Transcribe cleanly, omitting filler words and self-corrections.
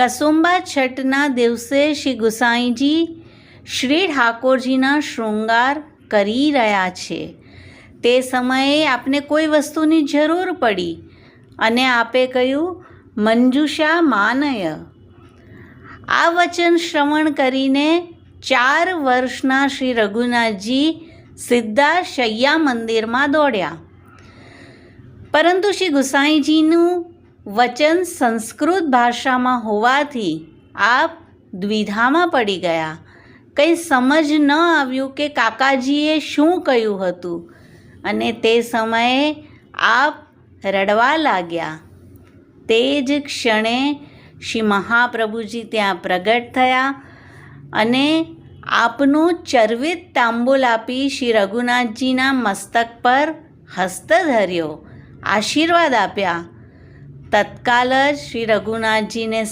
કસુંબા છઠના દિવસે શ્રી ગુસાઈજી શ્રી ઠાકોરજીના શૃંગાર કરી રહ્યા છે. તે સમયે આપને કોઈ વસ્તુની જરૂર પડી અને આપે કહ્યું, મંજુષા માનય. આ વચન શ્રવણ કરીને 4 વર્ષના શ્રી રઘુનાથજી સીધા શૈયા મંદિરમાં દોડ્યા. પરંતુ શ્રી ગુસાઈજીનું વચન સંસ્કૃત ભાષામાં હોવાથી આપ દ્વિધામાં પડી ગયા. કંઈ સમજ ન આવ્યું કે કાકાજીએ શું કહ્યું હતું અને તે સમયે આપ રડવા લાગ્યા. તે જ ક્ષણે શ્રી મહાપ્રભુજી ત્યાં પ્રગટ થયા અને આપનું ચર્વિત તાંબુલ આપી શ્રી રઘુનાથજીના મસ્તક પર હસ્ત ધર્યો, આશીર્વાદ આપ્યા. તત્કાલ જ શ્રી રઘુનાથજીને